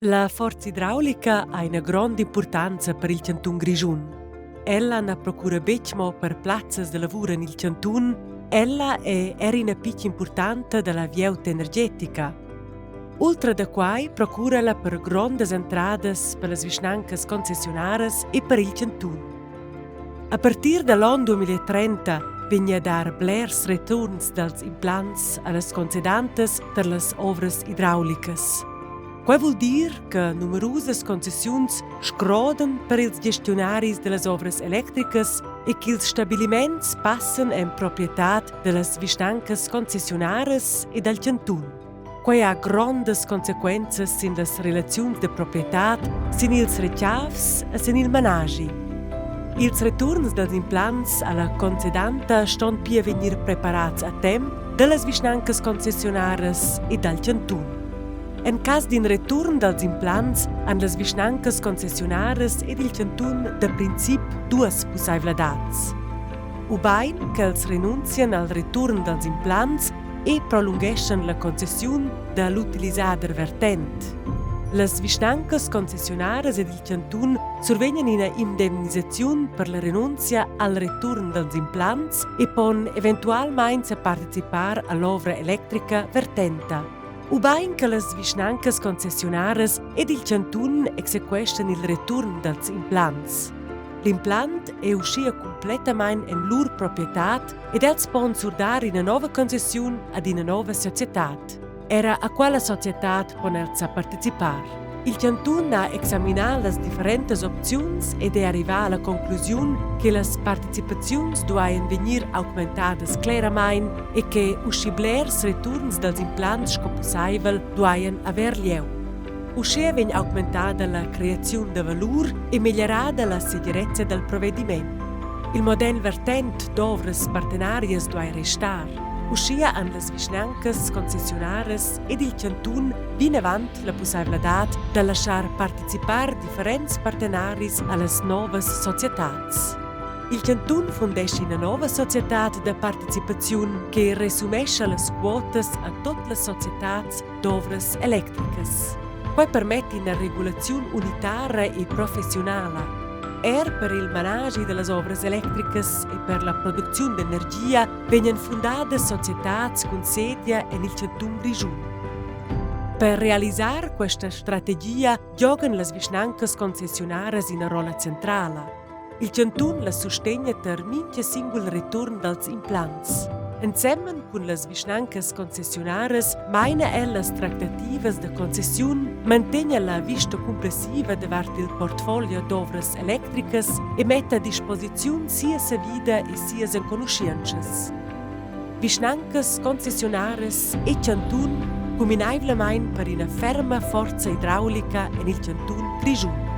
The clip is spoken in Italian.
La forza idraulica ha una grande importanza per il Cantun Grischun. Ella ne procura becmo per plazzas de lavoro nel Cantun. Ella è una piccia importante della vieuta energetica. Oltre da quai procura la per grandes entradas per le visnancas concessionaries e per il Cantun. A partir dall'anno 2030 vegna a dar blers returns dels implants alle concedantes per le ovras idraulicas. Quai vuol dir che numerose concessions scroden per ils gestionaris de las ovras electricas e che ils stabiliments passen in proprietat de las vistancas concessionares e del Cantun. Quai ha grandes consequences sin las relazions de proprietat, sin ils rechavs e sin il managi. Ils returns dels implants alla concedanta ston pia venir preparats a temp de las vistancas concessionares e del Cantun. En cas d'un return dels implants, han les visnancas concessionares ed il Cantun de princip duas possibilidats. Ubain che els renuncien al return dels implants e prolungeschen la concession de l'utilisader vertent. Les visnancas concessionares ed il Cantun survegnan ina indemnisaziun per la renuncia al return dels implants e pon eventualmein a participar all'ovra elettrica vertenta. Ubain che les visnancas concessionares ed il Cantun exequesten il return dels implants. L'implant è uscito completamente in lur proprietat ed els pon surdar in una nova concession ad una nova societat. Era a quella societat ponersi a participar. Il Cantun ha examinat les differentes opzions ed è arrivat alla conclusione che les participazions duaien venir augmentadas claramain e che usciblers returns dels implants sco possibel duaien aver lieu. Uscia vegn augmentada la creazione de valur e migliorada la sicurezza del provvedimento. Il model vertent d'ovras partenarias duai restar. Uscia han las visnancas concessionares ed il Cantun vin avant la possibilitat de lasciar participar differents partenaris allas novas societats. Il Cantun fundesce una nova societat de participaziun che resumesce las quotas a tutte le societats d'ovras electricas. Quai permette una regulazione unitaria e professionale. Per il managi delle ovras elettricas e per la produzione di energia vengono fondate società con sede nel Cantun Grischun. Per realizzare questa strategia giocano le visnancas concessionarie in una ruolo centrale. Il Cantun la sostegna per minchia singol return dels implants. Insieme con le visnancas concessionaries maina le trattativas de concession, mantegna la vista complessiva davart il portfolio d'ovras electricas e mette a disposizione sia sa vida e sia sa conoscences. Visnancas concessionaries e Cantun combinaivlamain per una ferma forza idraulica en il Cantun Grischun.